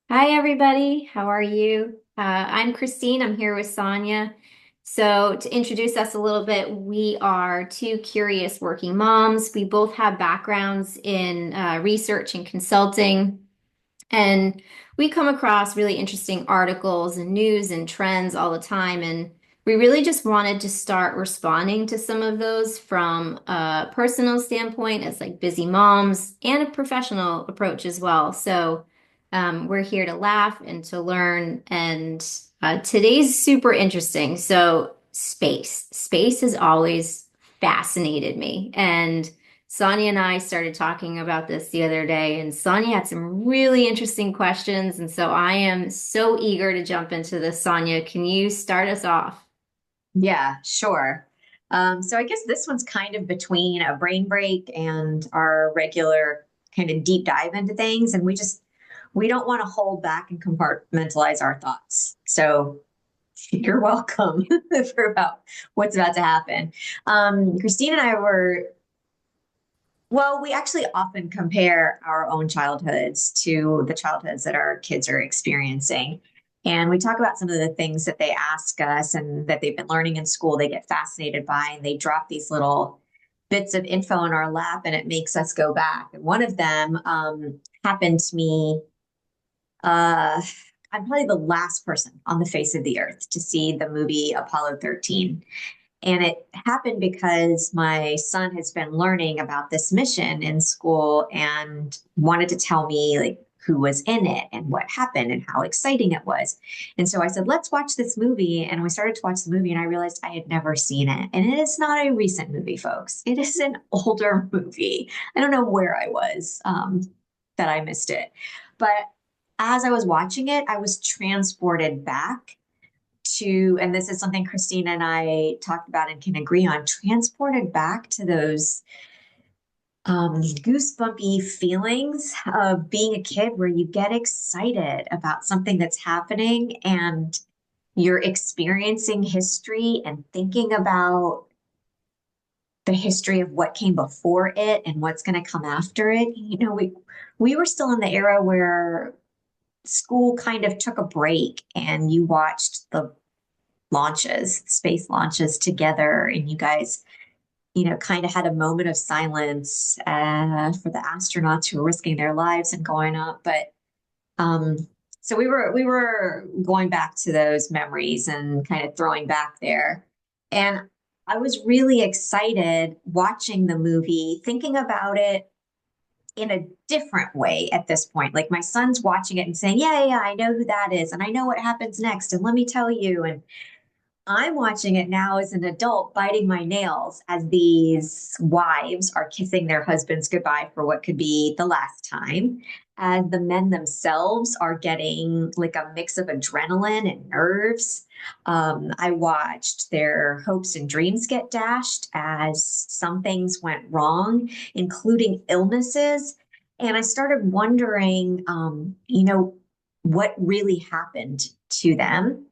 Hi, everybody. How are you? I'm Christine. I'm here with Sonia. So, to introduce us a little bit, we are two curious working moms. We both have backgrounds in research and consulting, and we come across really interesting articles and news and trends all the time. And we really just wanted to start responding to some of those from a personal standpoint as like busy moms and a professional approach as well. So we're here to laugh and to learn. And today's super interesting. So space has always fascinated me. And Sonia and I started talking about this the other day, and Sonia had some really interesting questions. And so I am so eager to jump into this. Sonia, can you start us off? Yeah, sure. So I guess this one's kind of between a brain break and our regular kind of deep dive into things. And we don't want to hold back and compartmentalize our thoughts. So you're welcome for about what's about to happen. Christine and I we actually often compare our own childhoods to the childhoods that our kids are experiencing. And we talk about some of the things that they ask us and that they've been learning in school, they get fascinated by, and they drop these little bits of info in our lap, and it makes us go back. And one of them happened to me. Uh, I'm probably the last person on the face of the earth to see the movie Apollo 13. And it happened because my son has been learning about this mission in school and wanted to tell me like who was in it and what happened and how exciting it was. And so I said, let's watch this movie. And we started to watch the movie and I realized I had never seen it. And it is not a recent movie, folks. It is an older movie. I don't know where I was that I missed it. But as I was watching it, I was transported back and this is something Christina and I talked about and can agree on, transported back to those goosebumpy feelings of being a kid where you get excited about something that's happening and you're experiencing history and thinking about the history of what came before it and what's going to come after it. We were still in the era where school kind of took a break and you watched the space launches together, and you guys, kind of had a moment of silence for the astronauts who were risking their lives and going up. But um, so we were going back to those memories and kind of throwing back there, and I was really excited watching the movie, thinking about it in a different way at this point. Like my son's watching it and saying, "Yeah, yeah, I know who that is, and I know what happens next, and let me tell you." And I'm watching it now as an adult, biting my nails as these wives are kissing their husbands goodbye for what could be the last time. As the men themselves are getting like a mix of adrenaline and nerves. I watched their hopes and dreams get dashed as some things went wrong, including illnesses. And I started wondering, what really happened to them,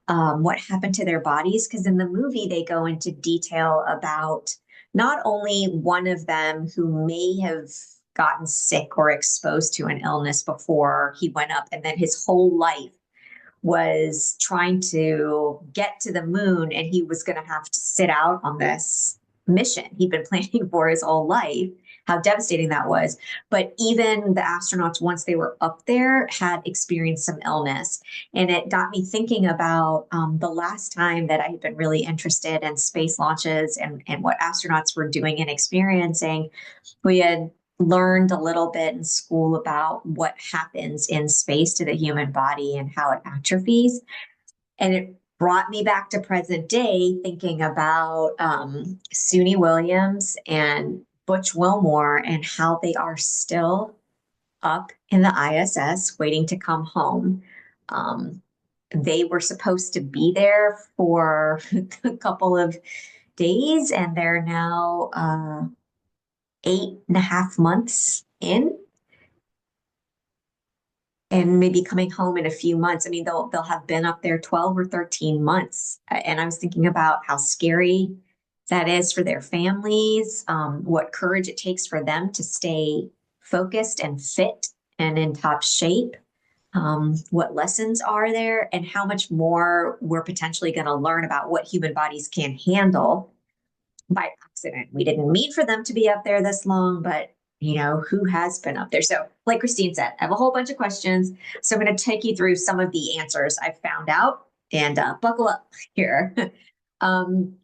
what happened to their bodies. Because in the movie, they go into detail about not only one of them who may have gotten sick or exposed to an illness before he went up, and then his whole life was trying to get to the moon and he was going to have to sit out on this mission he'd been planning for his whole life, how devastating that was. But even the astronauts, once they were up there, had experienced some illness. And it got me thinking about the last time that I had been really interested in space launches and what astronauts were doing and experiencing. We had learned a little bit in school about what happens in space to the human body and how it atrophies. And it brought me back to present day thinking about Suni Williams and Butch Wilmore and how they are still up in the ISS waiting to come home. Um, they were supposed to be there for a couple of days, and they're now 8.5 months in and maybe coming home in a few months. I mean, they'll have been up there 12 or 13 months. And I was thinking about how scary that is for their families, what courage it takes for them to stay focused and fit and in top shape. what lessons are there, and how much more we're potentially going to learn about what human bodies can handle by accident. We didn't mean for them to be up there this long, but who has been up there? So, like Christine said, I have a whole bunch of questions. So, I'm going to take you through some of the answers I've found out and buckle up here.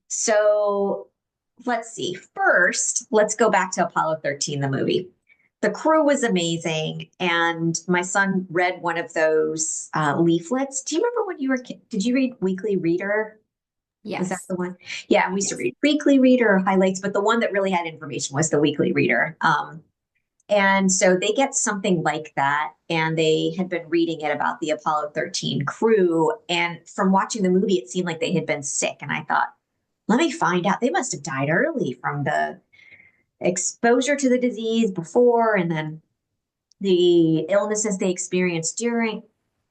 So, let's see. First, let's go back to Apollo 13, the movie. The crew was amazing. And my son read one of those leaflets. Do you remember when you were a kid? Did you read Weekly Reader? Was that Yes. the one? Yeah, we used to Yes. read Weekly Reader or highlights, but the one that really had information was the Weekly Reader. And so they get something like that, and they had been reading it about the Apollo 13 crew. And from watching the movie, it seemed like they had been sick. And I thought, let me find out. They must have died early from the exposure to the disease before, and then the illnesses they experienced during.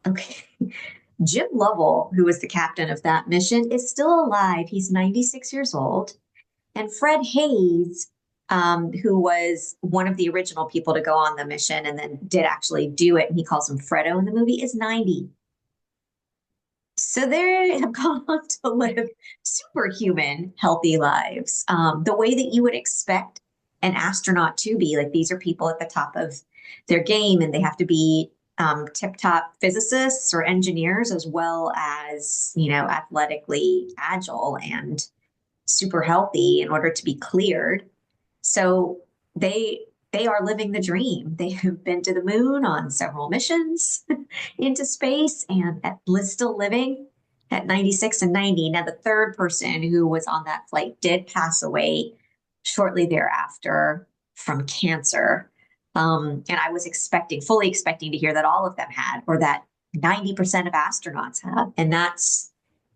Okay. Jim Lovell, who was the captain of that mission, is still alive. He's 96 years old. And Fred Hayes, who was one of the original people to go on the mission and then did actually do it, and he calls him Fredo in the movie, is 90. So they have gone on to live superhuman, healthy lives, the way that you would expect an astronaut to be. Like these are people at the top of their game, and they have to be tip-top physicists or engineers, as well as athletically agile and super healthy in order to be cleared. So they are living the dream. They have been to the moon on several missions into space and still living at 96 and 90. Now, the third person who was on that flight did pass away shortly thereafter from cancer. And I was fully expecting to hear that all of them had, or that 90% of astronauts have. And that's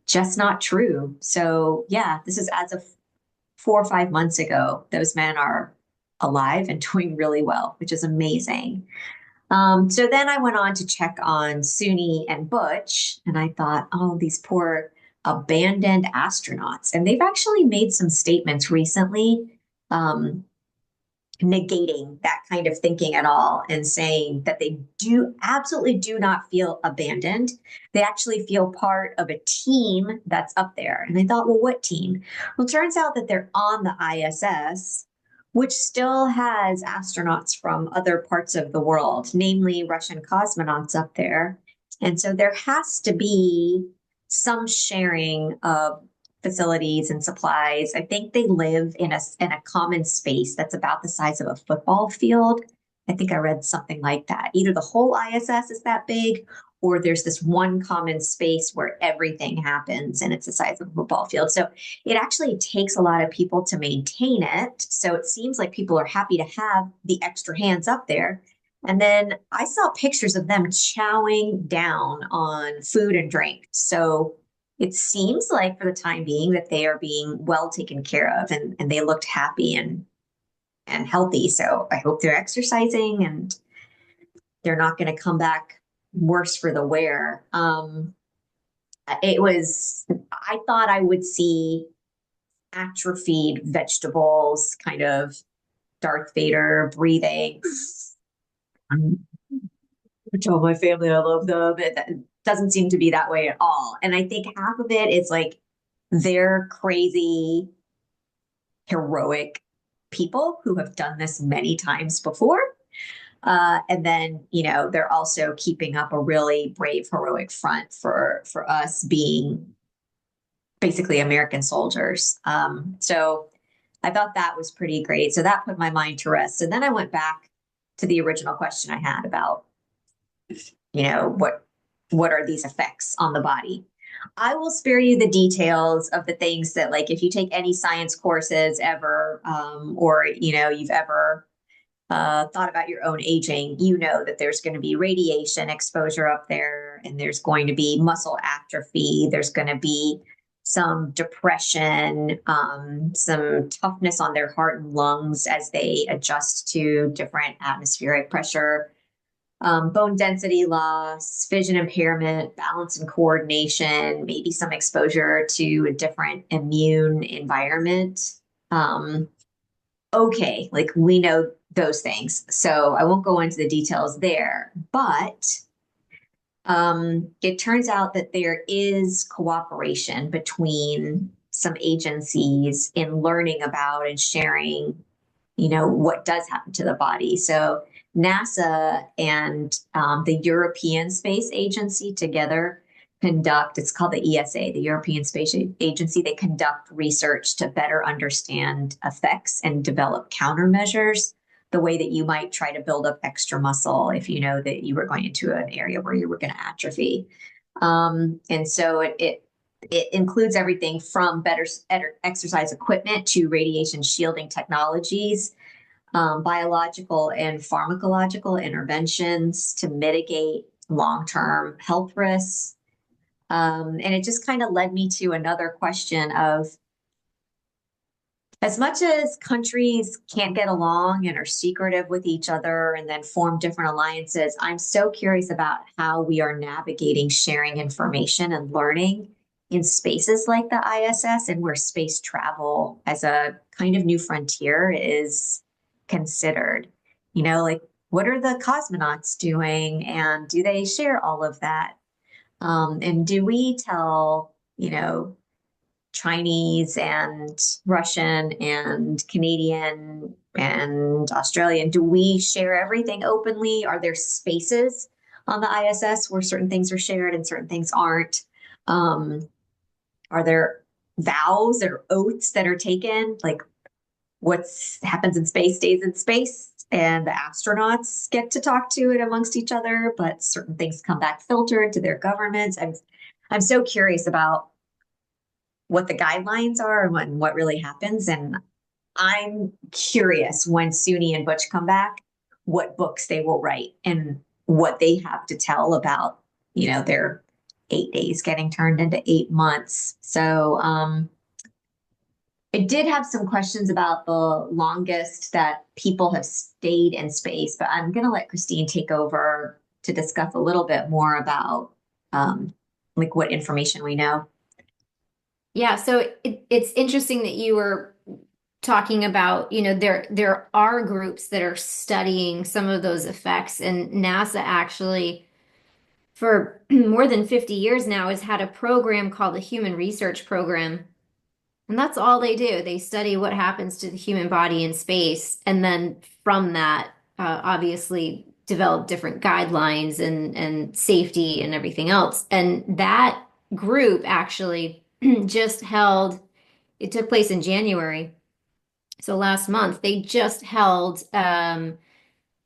just not true. So, yeah, this is as of 4 or 5 months ago. Those men are alive and doing really well, which is amazing. So then I went on to check on Suni and Butch, and I thought, oh, these poor abandoned astronauts. And they've actually made some statements recently, um, negating that kind of thinking at all and saying that they do absolutely do not feel abandoned. They actually feel part of a team that's up there. And I thought, well, what team? Well, it turns out that they're on the ISS, which still has astronauts from other parts of the world, namely Russian cosmonauts up there. And so there has to be some sharing of facilities and supplies. I think they live in a common space that's about the size of a football field. I think I read something like that. Either the whole ISS is that big, or there's this one common space where everything happens and it's the size of a football field. So it actually takes a lot of people to maintain it. So it seems like people are happy to have the extra hands up there. And then I saw pictures of them chowing down on food and drink. So it seems like for the time being that they are being well taken care of, and they looked happy and healthy. So I hope they're exercising and they're not going to come back worse for the wear. I thought I would see atrophied vegetables, kind of Darth Vader breathing. I told my family I love them. It doesn't seem to be that way at all. And I think half of it is like they're crazy, heroic people who have done this many times before. And then, they're also keeping up a really brave, heroic front for us being basically American soldiers. So I thought that was pretty great. So that put my mind to rest. So then I went back to the original question I had about, what are these effects on the body? I will spare you the details of the things that, like, if you take any science courses ever, or you've ever thought about your own aging, you know that there's going to be radiation exposure up there, and there's going to be muscle atrophy. There's going to be some depression, some toughness on their heart and lungs as they adjust to different atmospheric pressure, bone density loss, vision impairment, balance and coordination, maybe some exposure to a different immune environment. Um, okay, like we know those things. So I won't go into the details there, but It turns out that there is cooperation between some agencies in learning about and sharing, what does happen to the body. So NASA and the European Space Agency together it's called the ESA, the European Space Agency. They conduct research to better understand effects and develop countermeasures, the way that you might try to build up extra muscle if you know that you were going into an area where you were going to atrophy. And so it includes everything from better exercise equipment to radiation shielding technologies, biological and pharmacological interventions to mitigate long-term health risks. And it just kind of led me to another question of, as much as countries can't get along and are secretive with each other and then form different alliances, I'm so curious about how we are navigating sharing information and learning in spaces like the ISS, and where space travel as a kind of new frontier is considered. Like, what are the cosmonauts doing, and do they share all of that? And do we tell, Chinese and Russian and Canadian and Australian, do we share everything openly? Are there spaces on the ISS where certain things are shared and certain things aren't? Um, are there vows or oaths that are taken? Like, what happens in space stays in space, and the astronauts get to talk to it amongst each other, but certain things come back filtered to their governments. I'm so curious about what the guidelines are and what really happens. And I'm curious when Suni and Butch come back, what books they will write and what they have to tell about, their 8 days getting turned into 8 months. So I did have some questions about the longest that people have stayed in space, but I'm going to let Christine take over to discuss a little bit more about like what information we know. Yeah, so it's interesting that you were talking about, there are groups that are studying some of those effects, and NASA actually, for more than 50 years now, has had a program called the Human Research Program. And that's all they do. They study what happens to the human body in space, and then from that, obviously develop different guidelines and safety and everything else. And that group actually just held, it took place in January. So last month, they just held a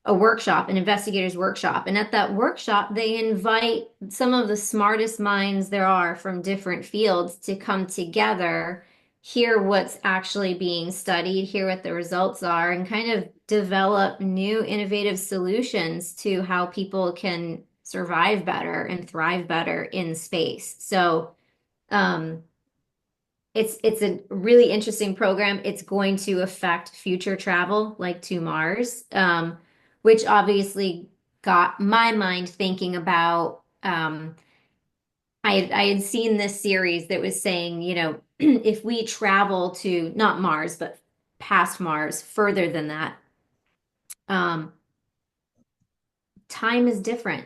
workshop, an investigators workshop. And at that workshop, they invite some of the smartest minds there are from different fields to come together, hear what's actually being studied, hear what the results are, and kind of develop new innovative solutions to how people can survive better and thrive better in space. So, um, it's a really interesting program. It's going to affect future travel, like to Mars, which obviously got my mind thinking about. I had seen this series that was saying, if we travel to not Mars, but past Mars, further than that, um, time is different.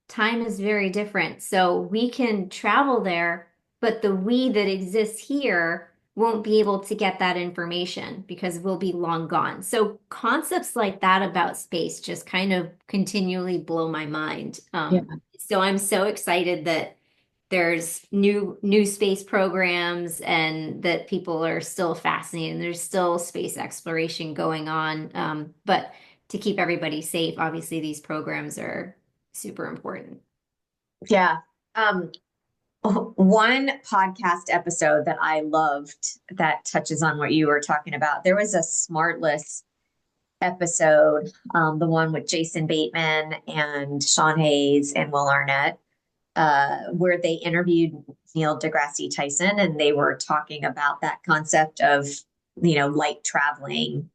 Time is very different. So we can travel there, but the we that exists here won't be able to get that information because we'll be long gone. So concepts like that about space just kind of continually blow my mind. Yeah. So I'm so excited that there's new space programs and that people are still fascinated. There's still space exploration going on. But to keep everybody safe, obviously these programs are super important. Yeah. Um, One podcast episode that I loved that touches on what you were talking about. There was a Smartless episode, the one with Jason Bateman and Sean Hayes and Will Arnett, where they interviewed Neil deGrasse Tyson, and they were talking about that concept of, light traveling,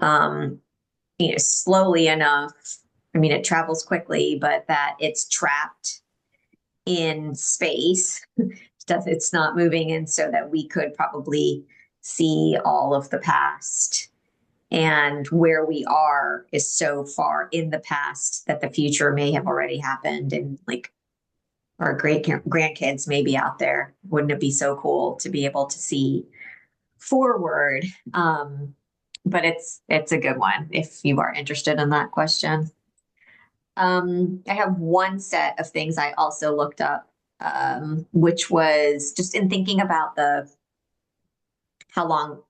um, slowly enough. I mean, it travels quickly, but that it's trapped in space. It's not moving, and so that we could probably see all of the past And where we are is so far in the past that the future may have already happened. And like our great grandkids may be out there. Wouldn't it be so cool to be able to see forward? But it's a good one if you are interested in that question. I have one set of things I also looked up, which was just in thinking about the how long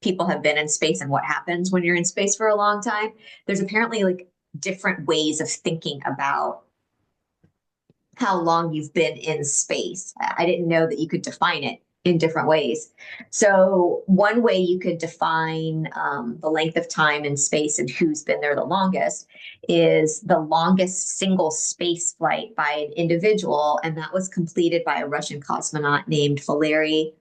people have been in space and what happens when you're in space for a long time. There's apparently like different ways of thinking about how long you've been in space. I didn't know that you could define it in different ways. So, one way you could define the length of time in space and who's been there the longest is the longest single space flight by an individual. And that was completed by a Russian cosmonaut named Valery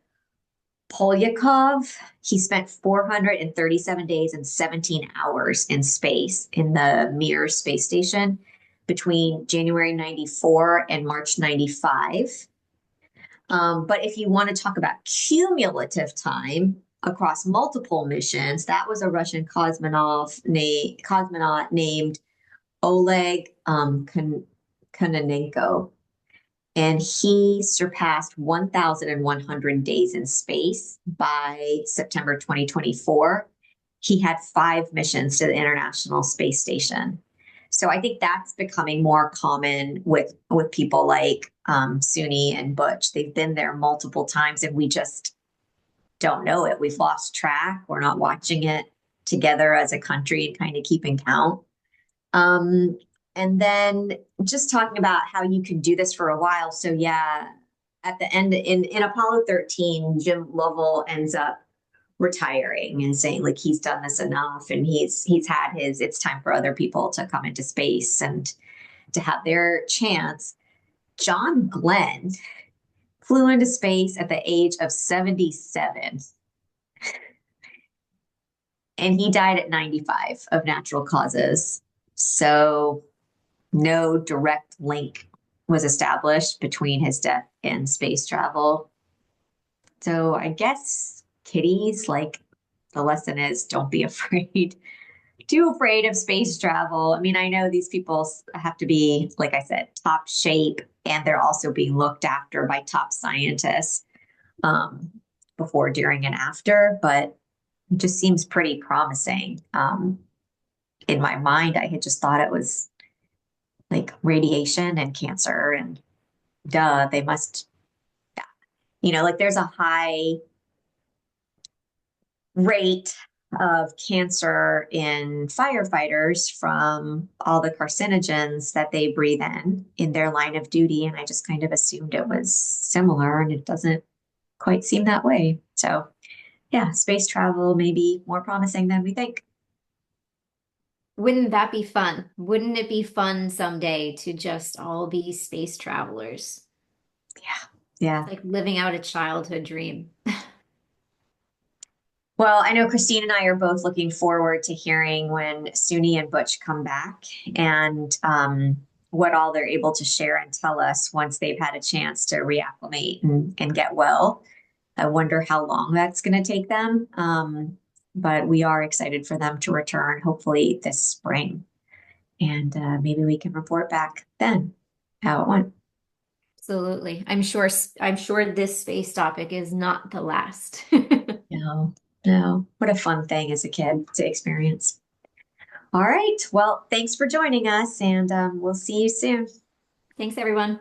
Polyakov. He spent 437 days and 17 hours in space in the Mir space station between January 94 and March 95. But if you want to talk about cumulative time across multiple missions, that was a Russian cosmonaut named Oleg Kononenko, and he surpassed 1,100 days in space by September 2024. He had 5 missions to the International Space Station. So I think that's becoming more common with people like Suni and Butch. They've been there multiple times, and we just don't know it. We've lost track. We're not watching it together as a country and kind of keeping count. Um, and then just talking about how you can do this for a while. So yeah, at the end in Apollo 13, Jim Lovell ends up retiring and saying like he's done this enough and he's had his it's time for other people to come into space and to have their chance. John Glenn flew into space at the age of 77 and he died at 95 of natural causes. So no direct link was established between his death and space travel. So I guess kiddies, like the lesson is don't be afraid, too afraid of space travel. I mean, I know these people have to be, like I said, top shape, and they're also being looked after by top scientists um, before, during, and after, but it just seems pretty promising. In my mind, I had just thought it was like radiation and cancer and duh, they must, like there's a high rate of cancer in firefighters from all the carcinogens that they breathe in their line of duty. And I just kind of assumed it was similar, and it doesn't quite seem that way. So, yeah, space travel may be more promising than we think. Wouldn't that be fun? Wouldn't it be fun someday to just all be space travelers? Yeah. Yeah. Like living out a childhood dream. Well, I know Christine and I are both looking forward to hearing when Suni and Butch come back and what all they're able to share and tell us once they've had a chance to reacclimate and get well. I wonder how long that's going to take them. But we are excited for them to return, hopefully this spring. And maybe we can report back then how it went. Absolutely. I'm sure this space topic is not the last. No, no. What a fun thing as a kid to experience. All right. Well, thanks for joining us, and we'll see you soon. Thanks, everyone.